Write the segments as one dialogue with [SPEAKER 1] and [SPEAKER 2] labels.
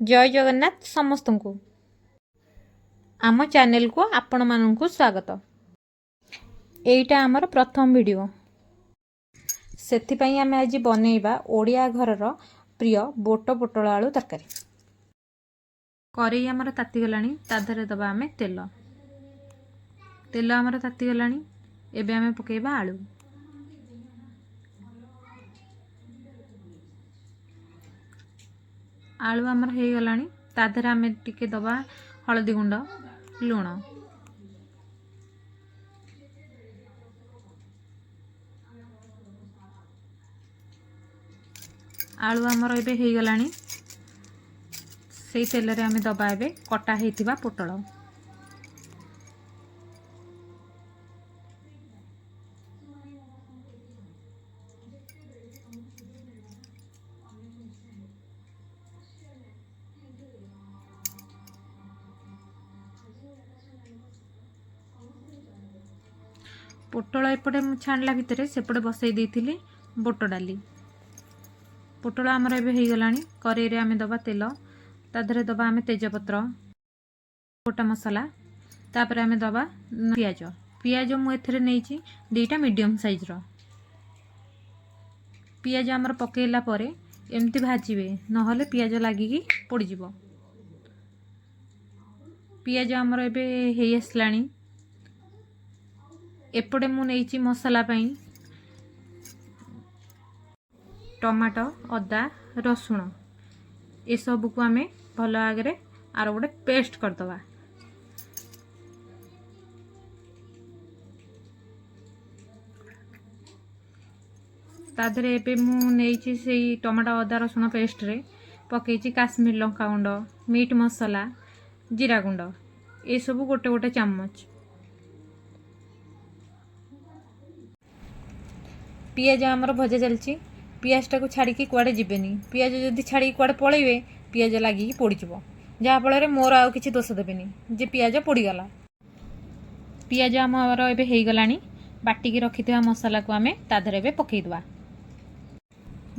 [SPEAKER 1] जय जगन्नाथ समस्त को आम चैनल को आपण मानू स्वागत। एटा आमर प्रथम वीडियो से आम आज बनैबा ओडिया घरर प्रिय बोट पोटल आलू तरकारी। करेई आमर ताती गलानी ताधरे दबा आम तेल तेल आमर ताती गलानी एबे आम पकेबा आलू। आलू आमर हो गलानी ताधरे आम टिके दबा हलदी गुंड लुण आलू आमर एबे हो गलानी से तेल रे आम दबा एबे कटा हेतिबा पोटल पोटल एपटे छाणला भितर सेपटे बसई देइथिली बोट डाली। पोटल आमर एबे हो गलानी करेई रे आम दबा तेल ताधरे दबा आम तेजपत्र गोटा मसला तापर आम दबा पियाज पियाज मु एथरे नेइची दीटा मीडियम साइज रो पियाज आमर पकेला परे एमती भाजीबे नहले पियाज लागिकी पोड़ी जिवो। पियाज आमर एबे हेई आसलानी एपटे मु नेइची मसला पई टमाटो अदा रसुण ए सब को आमे भल आगरे आर गोटे पेस्ट करदबा। ताधरे एबे मु नेइची सेई टमाटो अदा रसुण पेस्ट रे पकेइची काश्मीर लंका गुंड मीट मसला जीरा गुंड ए सब गोटे गोटे चम्मच। पियाज आमर भजा चलची पियाजटा को छाड़ी कुआडे जीवेनी पियाज जदि छाड़ी कुआडे पलैबे पियाज लागिकी पोड़ीजिवो जहाँ फल मोर आउ किछि दोष देबेनी जे पियाज पोड़ीगला। पियाज आमर एबे हो गलानी बाटिकी रखिथिबा मसला को आमे ताधरे एबे पकेइदबा।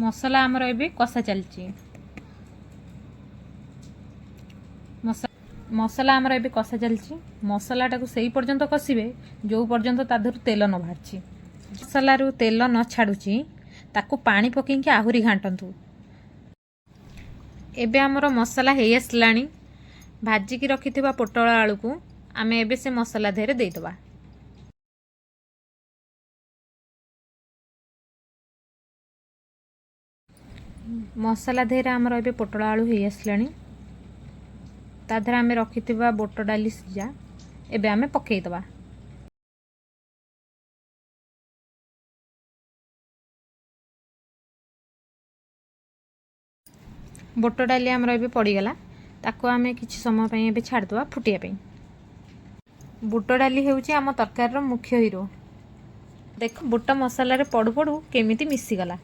[SPEAKER 1] मसला आमर एबे कषा चलची मसला आमर एबे कषा चलची मसलाटा को सेई पर्यंत कषिबे जो पर्यंत ताधरु तेल न बाहरची। मसला रु तेल न छाड़ुची ताकू पानी पकेइकी आहुरी घांटंतु। एबे आमर मसला हेई आसलानी भाजिकी रखिथिबा पोटल आलू को आमे एबे से मसला धेरे देइदबा। मसला धेरे आमर एबे पोटल आलू हेई आसलानी ताधरे आमे रखिथिबा बोट डाली सिजा एबे आमे पकेइदबा। बोट डाली आमर एबे पड़ीगला ताको आमे किछि समय पई एबे छाड़दबा फुटिया पई। बोट डाली हेउची आम तरकारी रो मुख्य हीरो। देख बोट मसला रे पड़ू पड़ू केमिति मिसी गला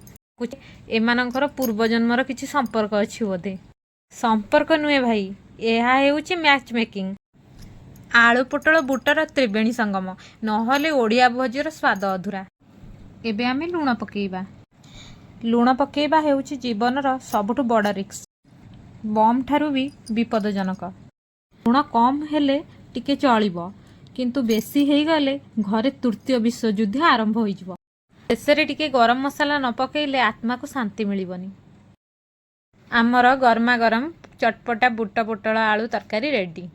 [SPEAKER 1] एमानंकर पूर्व जन्मर किछि संपर्क अछि बोधे। संपर्क नुए भाई एहा हेउची मैच मेकिंग। आलू पोटल बुटर त्रिवेणी संगम नहले ओडिया भोजर स्वाद अधूरा। एबे आमे लुण पकेइबा। लुण पकेइबा हेउची जीवनर सबठु बड़ रिक्स बम ठारू भी विपदजनक। लुण कम हेले टिके चलिबो किंतु बेसी हेई गले घरे तृतीय विश्वयुद्ध आरंभ होइजिवो। शेषरे टिके गरम मसला न पकेइले आत्मा को शांति मिलिबनी। आमर गरमा गरम चटपटा बुट पोटल आलू तरकारी रेडी।